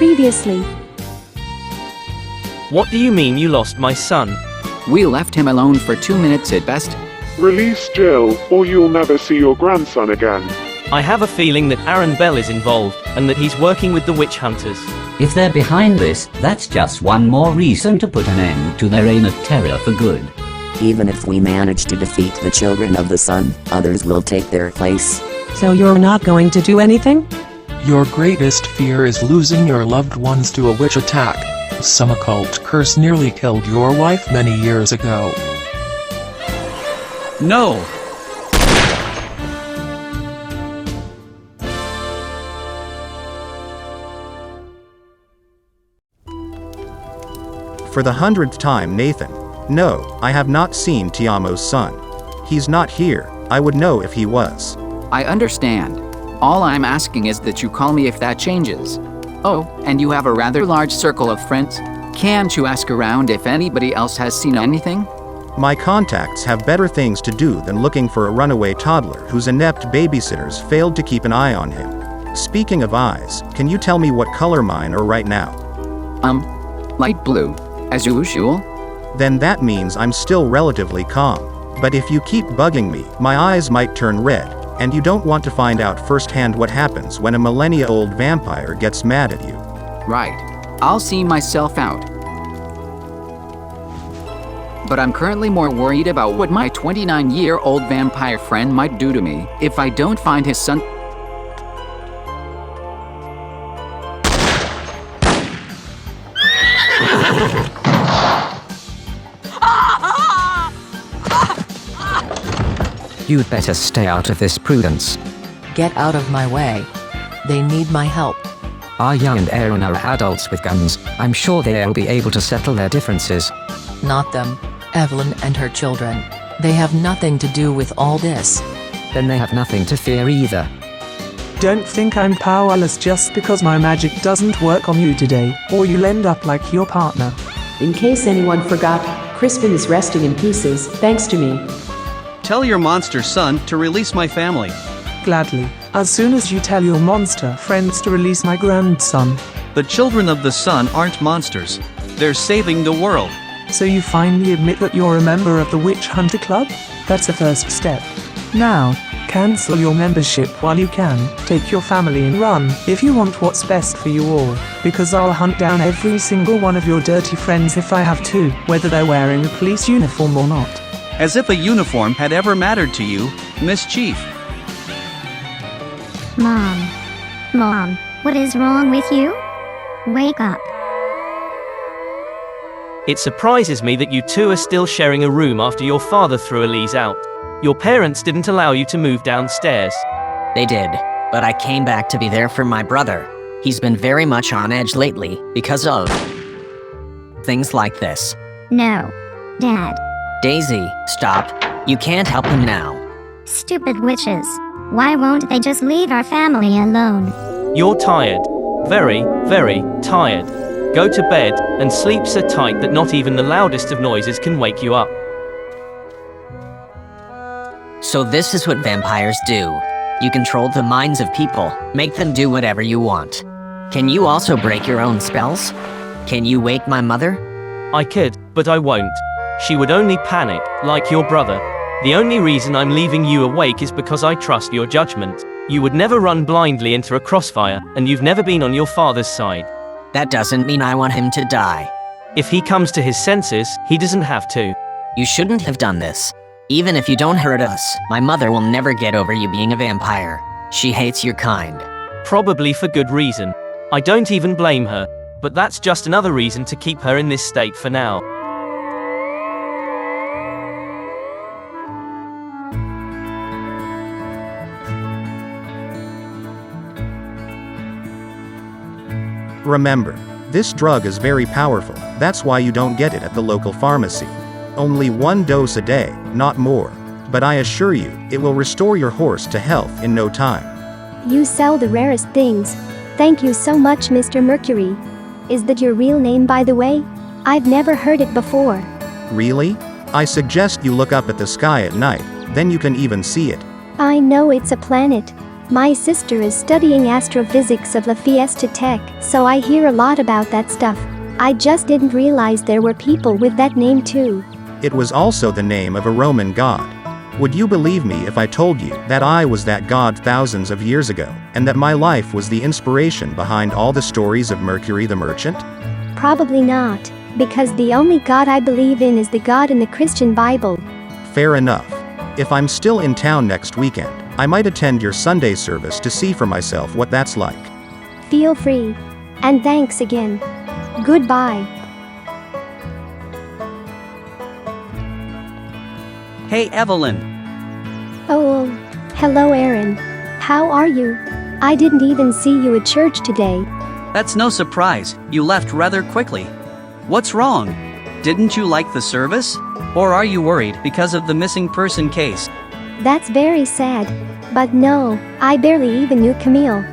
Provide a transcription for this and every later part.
previously. What do you mean you lost my son? We left him alone for 2 minutes at best. Release Jill, or you'll never see your grandson again. I have a feeling that Aaron Bell is involved, and that he's working with the witch hunters. If they're behind this, that's just one more reason to put an end to their reign of terror for good. Even if we manage to defeat the children of the sun, others will take their place. So you're not going to do anything? Your greatest fear is losing your loved ones to a witch attack. Some occult curse nearly killed your wife many years ago. No! For the 100th time, Nathan. No, I have not seen Tiamo's son. He's not here. I would know if he was. I understand. All I'm asking is that you call me if that changes. Oh, and you have a rather large circle of friends? Can't you ask around if anybody else has seen anything? My contacts have better things to do than looking for a runaway toddler whose inept babysitters failed to keep an eye on him. Speaking of eyes, can you tell me what color mine are right now? Light blue, as usual. Then that means I'm still relatively calm. But if you keep bugging me, my eyes might turn red, and you don't want to find out firsthand what happens when a millennia-old vampire gets mad at you. Right. I'll see myself out. But I'm currently more worried about what my 29-year-old vampire friend might do to me if I don't find his son. You'd better stay out of this, Prudence. Get out of my way. They need my help. Aya and Aaron are adults with guns. I'm sure they'll be able to settle their differences. Not them. Evelyn and her children. They have nothing to do with all this. Then they have nothing to fear either. Don't think I'm powerless just because my magic doesn't work on you today, or you'll end up like your partner. In case anyone forgot, Crispin is resting in pieces, thanks to me. Tell your monster son to release my family. Gladly. As soon as you tell your monster friends to release my grandson. The children of the sun aren't monsters. They're saving the world. So you finally admit that you're a member of the Witch Hunter Club? That's a first step. Now, cancel your membership while you can. Take your family and run, if you want what's best for you all. Because I'll hunt down every single one of your dirty friends if I have to, whether they're wearing a police uniform or not. As if a uniform had ever mattered to you, mischief. Mom, what is wrong with you? Wake up. It surprises me that you two are still sharing a room after your father threw Elise out. Your parents didn't allow you to move downstairs. They did, but I came back to be there for my brother. He's been very much on edge lately because of things like this. No, Dad. Daisy, stop. You can't help him now. Stupid witches. Why won't they just leave our family alone? You're tired. Very, very tired. Go to bed, and sleep so tight that not even the loudest of noises can wake you up. So this is what vampires do. You control the minds of people, make them do whatever you want. Can you also break your own spells? Can you wake my mother? I could, but I won't. She would only panic, like your brother. The only reason I'm leaving you awake is because I trust your judgment. You would never run blindly into a crossfire, and you've never been on your father's side. That doesn't mean I want him to die. If he comes to his senses, he doesn't have to. You shouldn't have done this. Even if you don't hurt us, my mother will never get over you being a vampire. She hates your kind. Probably for good reason. I don't even blame her, but that's just another reason to keep her in this state for now. Remember, this drug is very powerful, that's why you don't get it at the local pharmacy. Only 1 dose a day, not more. But I assure you, it will restore your horse to health in no time. You sell the rarest things. Thank you so much, Mr. Mercury. Is that your real name, by the way? I've never heard it before. Really? I suggest you look up at the sky at night, then you can even see it. I know it's a planet. My sister is studying astrophysics of La Fiesta Tech, so I hear a lot about that stuff. I just didn't realize there were people with that name too. It was also the name of a Roman god. Would you believe me if I told you that I was that god thousands of years ago, and that my life was the inspiration behind all the stories of Mercury the Merchant? Probably not, because the only god I believe in is the god in the Christian Bible. Fair enough. If I'm still in town next weekend, I might attend your Sunday service to see for myself what that's like. Feel free. And thanks again. Goodbye. Hey Evelyn. Oh, hello Aaron. How are you? I didn't even see you at church today. That's no surprise, you left rather quickly. What's wrong? Didn't you like the service? Or are you worried because of the missing person case? That's very sad. But no, I barely even knew Camille.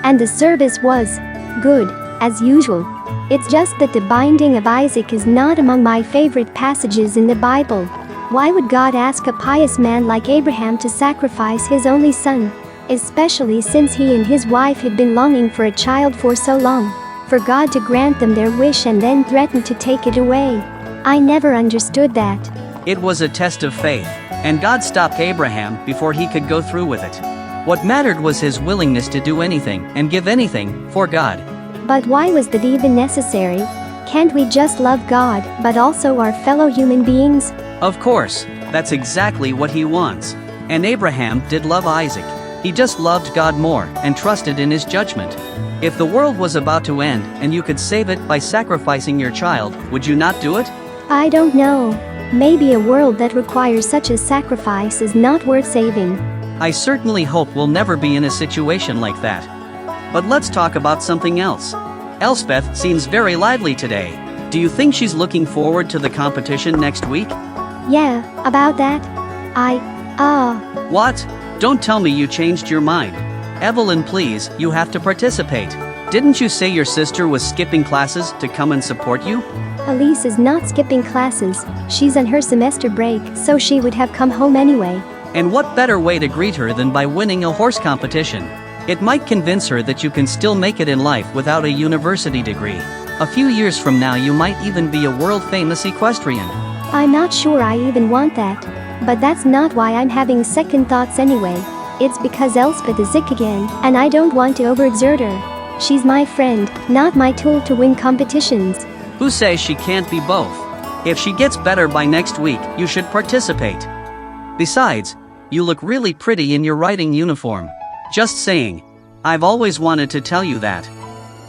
And the service was good, as usual. It's just that the binding of Isaac is not among my favorite passages in the Bible. Why would God ask a pious man like Abraham to sacrifice his only son? Especially since he and his wife had been longing for a child for so long. For God to grant them their wish and then threaten to take it away. I never understood that. It was a test of faith, and God stopped Abraham before he could go through with it. What mattered was his willingness to do anything and give anything for God. But why was that even necessary? Can't we just love God, but also our fellow human beings? Of course, that's exactly what he wants. And Abraham did love Isaac. He just loved God more and trusted in his judgment. If the world was about to end and you could save it by sacrificing your child, would you not do it? I don't know. Maybe a world that requires such a sacrifice is not worth saving. I certainly hope we'll never be in a situation like that. But let's talk about something else. Elspeth seems very lively today. Do you think she's looking forward to the competition next week? Yeah, about that. What? Don't tell me you changed your mind. Evelyn, please, you have to participate. Didn't you say your sister was skipping classes to come and support you? Elise is not skipping classes. She's on her semester break, so she would have come home anyway. And what better way to greet her than by winning a horse competition? It might convince her that you can still make it in life without a university degree. A few years from now you might even be a world-famous equestrian. I'm not sure I even want that. But that's not why I'm having second thoughts anyway. It's because Elspeth is sick again, and I don't want to overexert her. She's my friend, not my tool to win competitions. Who says she can't be both? If she gets better by next week, you should participate. Besides, you look really pretty in your riding uniform. Just saying. I've always wanted to tell you that.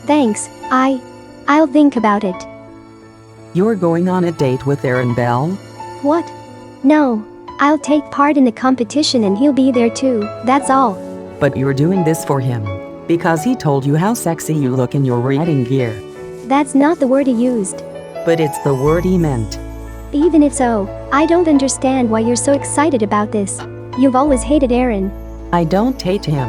Thanks, I'll think about it. You're going on a date with Aaron Bell? What? No. I'll take part in the competition and he'll be there too, that's all. But you're doing this for him. Because he told you how sexy you look in your riding gear. That's not the word he used. But it's the word he meant. Even if so, I don't understand why you're so excited about this. You've always hated Aaron. I don't hate him.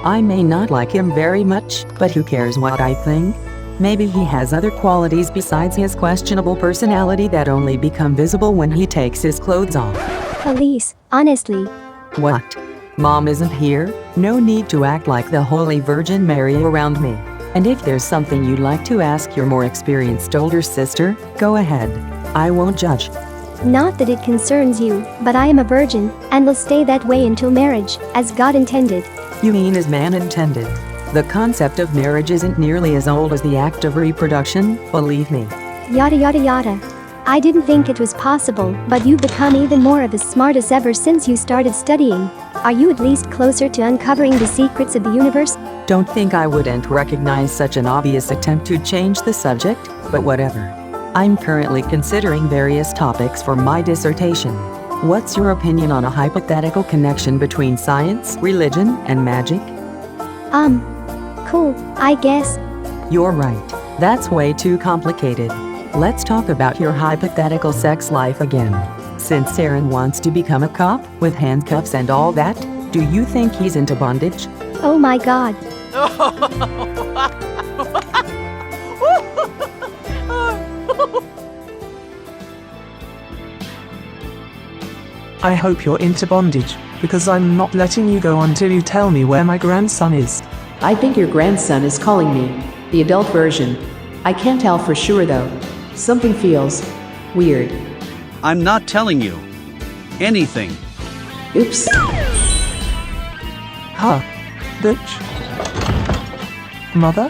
I may not like him very much, but who cares what I think? Maybe he has other qualities besides his questionable personality that only become visible when he takes his clothes off. Elise, honestly. What? Mom isn't here? No need to act like the Holy Virgin Mary around me. And if there's something you'd like to ask your more experienced older sister, go ahead. I won't judge. Not that it concerns you, but I am a virgin, and will stay that way until marriage, as God intended. You mean as man intended? The concept of marriage isn't nearly as old as the act of reproduction, believe me. Yada yada yada. I didn't think it was possible, but you've become even more of a smartass ever since you started studying. Are you at least closer to uncovering the secrets of the universe? Don't think I wouldn't recognize such an obvious attempt to change the subject, but whatever. I'm currently considering various topics for my dissertation. What's your opinion on a hypothetical connection between science, religion, and magic? Cool, I guess. You're right. That's way too complicated. Let's talk about your hypothetical sex life again. Since Aaron wants to become a cop, with handcuffs and all that, do you think he's into bondage? Oh my god. I hope you're into bondage, because I'm not letting you go until you tell me where my grandson is. I think your grandson is calling me. The adult version. I can't tell for sure though. Something feels weird. I'm not telling you anything. Oops. Huh. Bitch. Mother?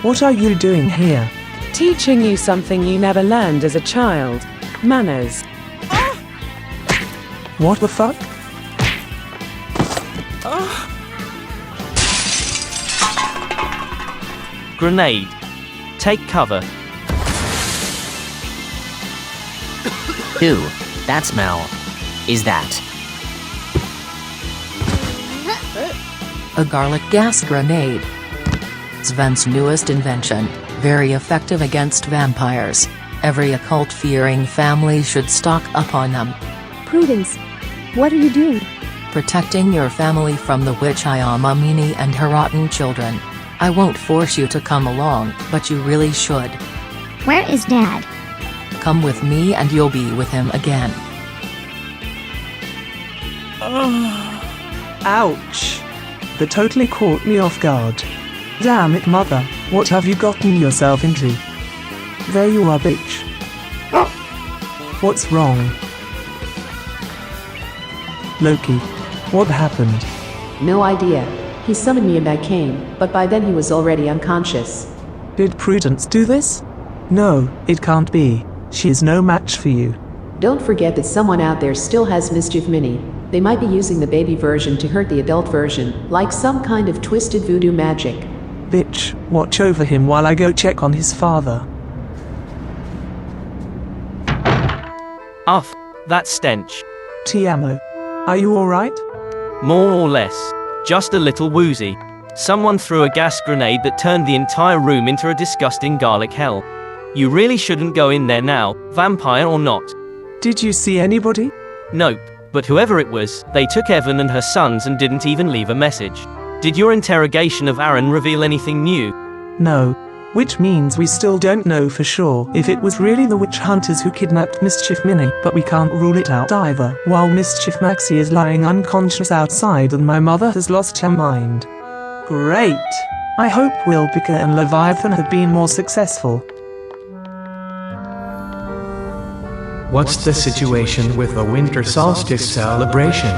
What are you doing here? Teaching you something you never learned as a child. Manners. What the fuck? Grenade. Take cover. Ooh, that smell. Is that? A garlic gas grenade. Sven's newest invention, very effective against vampires. Every occult-fearing family should stock up on them. Prudence. What are you doing? Protecting your family from the witch Mammini and her rotten children. I won't force you to come along, but you really should. Where is Dad? Come with me and you'll be with him again. Ouch. That totally caught me off guard. Damn it, Mother. What have you gotten yourself into? There you are, bitch. What's wrong? Loki. What happened? No idea. He summoned me and I came, but by then he was already unconscious. Did Prudence do this? No, it can't be. She is no match for you. Don't forget that someone out there still has Mischief Mini. They might be using the baby version to hurt the adult version, like some kind of twisted voodoo magic. Bitch, watch over him while I go check on his father. Uff, that stench. Tiamo. Are you alright? More or less. Just a little woozy. Someone threw a gas grenade that turned the entire room into a disgusting garlic hell. You really shouldn't go in there now, vampire or not. Did you see anybody? Nope, but whoever it was, they took Evan and her sons and didn't even leave a message. Did your interrogation of Aaron reveal anything new? No. Which means we still don't know for sure if it was really the witch hunters who kidnapped Mischief Minnie, but we can't rule it out either, while Mischief Maxie is lying unconscious outside and my mother has lost her mind. Great! I hope Wilbica and Leviathan have been more successful. What's the situation with the winter solstice celebration?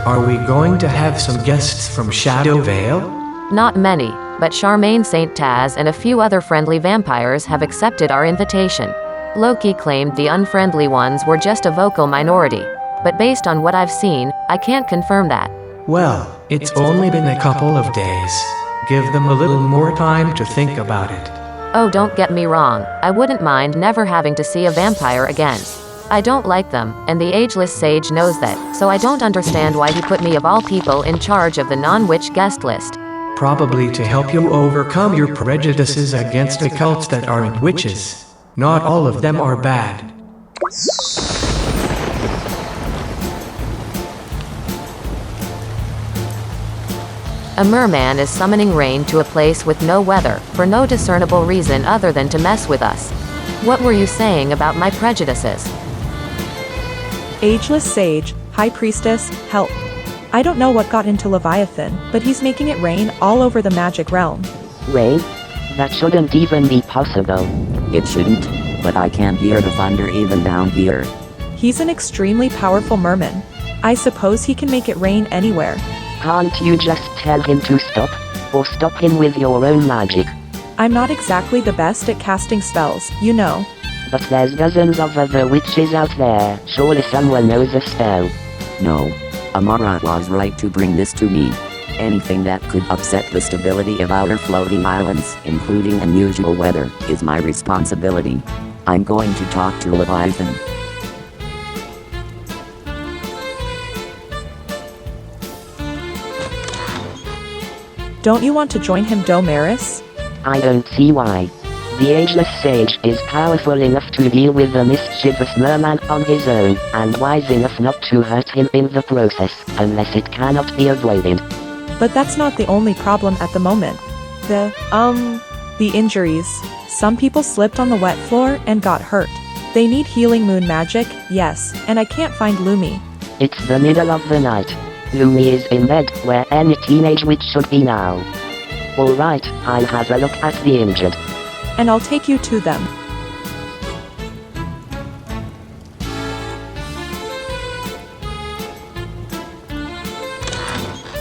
Are we going to have some guests from Shadow Vale? Not many, but Charmaine St. Taz and a few other friendly vampires have accepted our invitation. Loki claimed the unfriendly ones were just a vocal minority, but based on what I've seen, I can't confirm that. Well, it's only been a couple of days. Give them a little more time to think about it. Oh, don't get me wrong, I wouldn't mind never having to see a vampire again. I don't like them, and the Ageless Sage knows that, so I don't understand why he put me of all people in charge of the non-witch guest list. Probably to help you overcome your prejudices against occults that aren't witches. Not all of them are bad. A merman is summoning rain to a place with no weather, for no discernible reason other than to mess with us. What were you saying about my prejudices? Ageless Sage, High Priestess, help. I don't know what got into Leviathan, but he's making it rain all over the magic realm. Rain? That shouldn't even be possible. It shouldn't, but I can hear the thunder even down here. He's an extremely powerful merman. I suppose he can make it rain anywhere. Can't you just tell him to stop? Or stop him with your own magic? I'm not exactly the best at casting spells, you know. But there's dozens of other witches out there. Surely someone knows a spell. No. Amara was right to bring this to me. Anything that could upset the stability of our floating islands, including unusual weather, is my responsibility. I'm going to talk to Leviathan. Don't you want to join him, Domaris? I don't see why. The Ageless Sage is powerful enough to deal with the mischievous merman on his own, and wise enough not to hurt him in the process, unless it cannot be avoided. But that's not the only problem at the moment. The injuries. Some people slipped on the wet floor and got hurt. They need healing moon magic, yes, and I can't find Lumi. It's the middle of the night. Lumi is in bed, where any teenage witch should be now. Alright, I'll have a look at the injured. And I'll take you to them.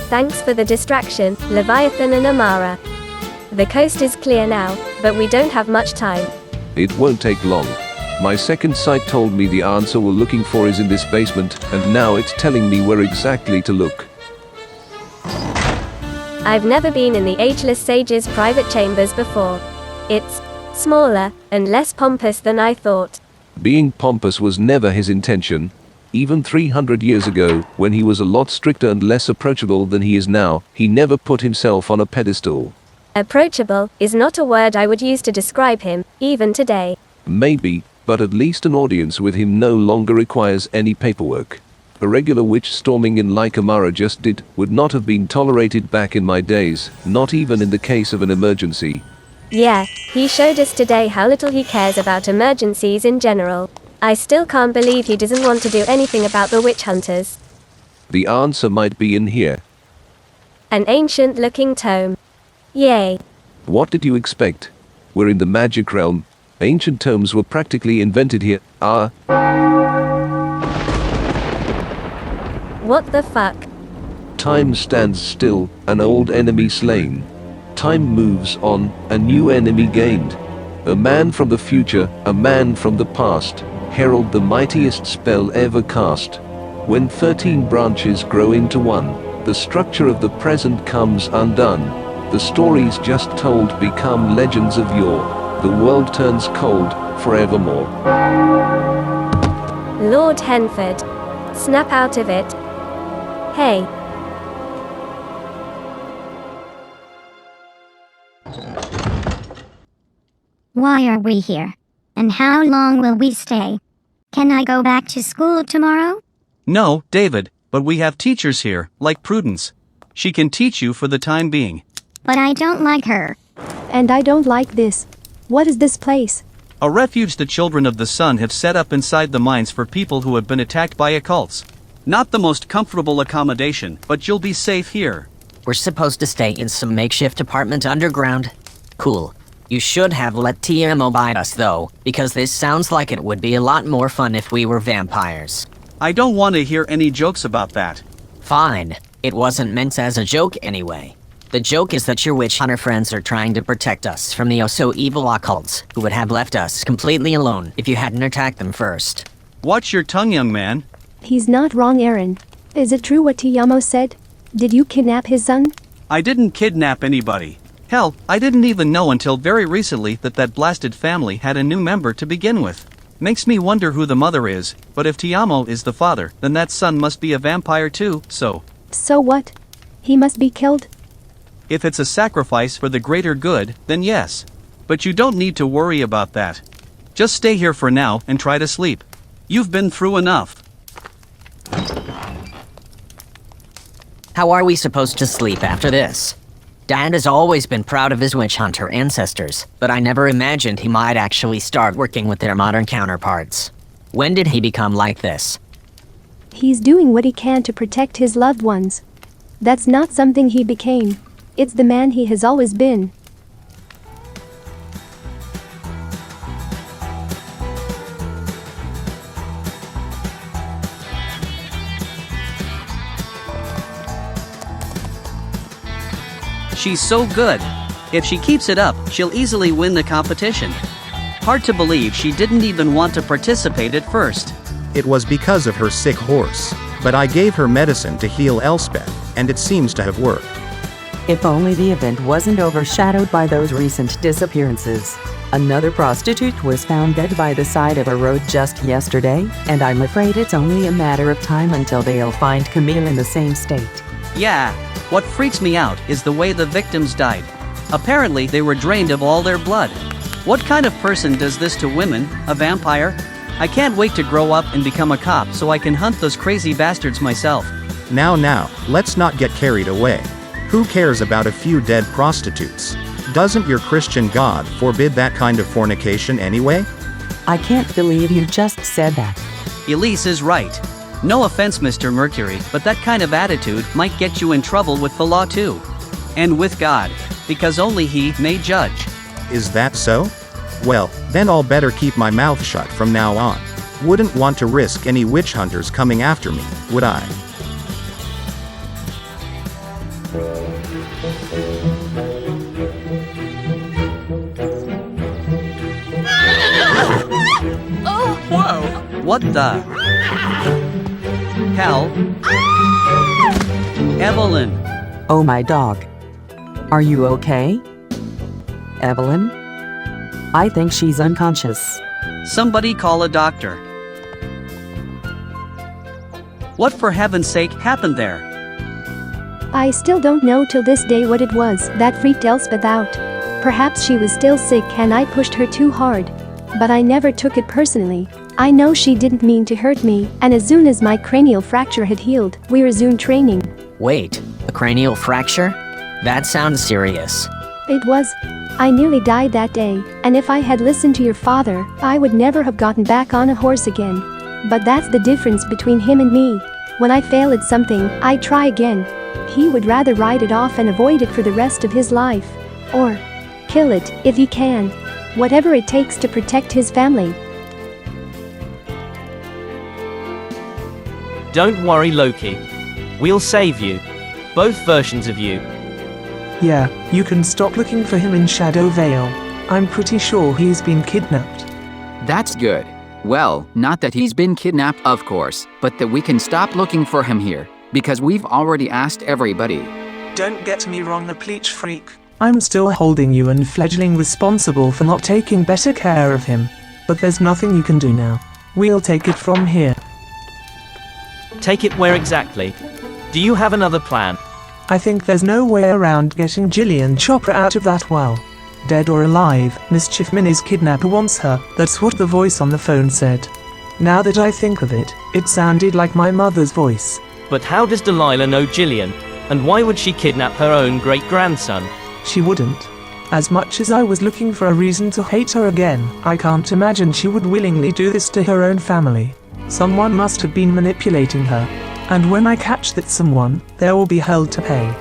Thanks for the distraction, Leviathan and Amara. The coast is clear now, but we don't have much time. It won't take long. My second sight told me the answer we're looking for is in this basement, and now it's telling me where exactly to look. I've never been in the Ageless Sage's private chambers before. It's smaller and less pompous than I thought. Being pompous was never his intention. Even 300 years ago, when he was a lot stricter and less approachable than he is now, he never put himself on a pedestal. Approachable is not a word I would use to describe him, even today. Maybe, but at least an audience with him no longer requires any paperwork. A regular witch storming in like Amara just did would not have been tolerated back in my days, not even in the case of an emergency. Yeah, he showed us today how little he cares about emergencies in general. I still can't believe he doesn't want to do anything about the witch hunters. The answer might be in here. An ancient-looking tome. Yay. What did you expect? We're in the magic realm. Ancient tomes were practically invented here. What the fuck? Time stands still, an old enemy slain. Time moves on, a new enemy gained. A man from the future, a man from the past, herald the mightiest spell ever cast. When 13 branches grow into one, the structure of the present comes undone. The stories just told become legends of yore. The world turns cold, forevermore. Lord Henford. Snap out of it. Hey. Why are we here? And how long will we stay? Can I go back to school tomorrow? No, David, but we have teachers here, like Prudence. She can teach you for the time being. But I don't like her. And I don't like this. What is this place? A refuge the children of the sun have set up inside the mines for people who have been attacked by occults. Not the most comfortable accommodation, but you'll be safe here. We're supposed to stay in some makeshift apartment underground. Cool. You should have let Tiamo bite us though, because this sounds like it would be a lot more fun if we were vampires. I don't want to hear any jokes about that. Fine. It wasn't meant as a joke anyway. The joke is that your witch hunter friends are trying to protect us from the oh-so-evil occults, who would have left us completely alone if you hadn't attacked them first. Watch your tongue, young man. He's not wrong, Aaron. Is it true what Tiamo said? Did you kidnap his son? I didn't kidnap anybody. Hell, I didn't even know until very recently that blasted family had a new member to begin with. Makes me wonder who the mother is, but if Tiamo is the father, then that son must be a vampire too, so... So what? He must be killed? If it's a sacrifice for the greater good, then yes. But you don't need to worry about that. Just stay here for now and try to sleep. You've been through enough. How are we supposed to sleep after this? Dad has always been proud of his witch hunter ancestors, but I never imagined he might actually start working with their modern counterparts. When did he become like this? He's doing what he can to protect his loved ones. That's not something he became. It's the man he has always been. She's so good. If she keeps it up, she'll easily win the competition. Hard to believe she didn't even want to participate at first. It was because of her sick horse. But I gave her medicine to heal Elspeth, and it seems to have worked. If only the event wasn't overshadowed by those recent disappearances. Another prostitute was found dead by the side of a road just yesterday, and I'm afraid it's only a matter of time until they'll find Camille in the same state. Yeah, what freaks me out is the way the victims died. Apparently they were drained of all their blood. What kind of person does this to women, a vampire? I can't wait to grow up and become a cop so I can hunt those crazy bastards myself. Now, let's not get carried away. Who cares about a few dead prostitutes? Doesn't your Christian God forbid that kind of fornication anyway? I can't believe you just said that. Elise is right. No offense, Mr. Mercury, but that kind of attitude might get you in trouble with the law too. And with God, because only He may judge. Is that so? Well, then I'll better keep my mouth shut from now on. Wouldn't want to risk any witch hunters coming after me, would I? Whoa! What the hell? Evelyn! Oh, my dog. Are you okay? Evelyn? I think she's unconscious. Somebody call a doctor. What for heaven's sake happened there? I still don't know till this day what it was that freaked Elspeth out. Perhaps she was still sick and I pushed her too hard. But I never took it personally. I know she didn't mean to hurt me, and as soon as my cranial fracture had healed, we resumed training. Wait, a cranial fracture? That sounds serious. It was. I nearly died that day, and if I had listened to your father, I would never have gotten back on a horse again. But that's the difference between him and me. When I fail at something, I try again. He would rather write it off and avoid it for the rest of his life. Or kill it, if he can. Whatever it takes to protect his family. Don't worry, Loki. We'll save you. Both versions of you. Yeah, you can stop looking for him in Shadow Vale. I'm pretty sure he's been kidnapped. That's good. Well, not that he's been kidnapped, of course, but that we can stop looking for him here, because we've already asked everybody. Don't get me wrong, the pleach freak. I'm still holding you and fledgling responsible for not taking better care of him. But there's nothing you can do now. We'll take it from here. Take it where exactly? Do you have another plan? I think there's no way around getting Jillian Chopra out of that well. Dead or alive, Mischief Minnie's kidnapper wants her, that's what the voice on the phone said. Now that I think of it, it sounded like my mother's voice. But how does Delilah know Jillian? And why would she kidnap her own great-grandson? She wouldn't. As much as I was looking for a reason to hate her again, I can't imagine she would willingly do this to her own family. Someone must have been manipulating her. And when I catch that someone, there will be hell to pay.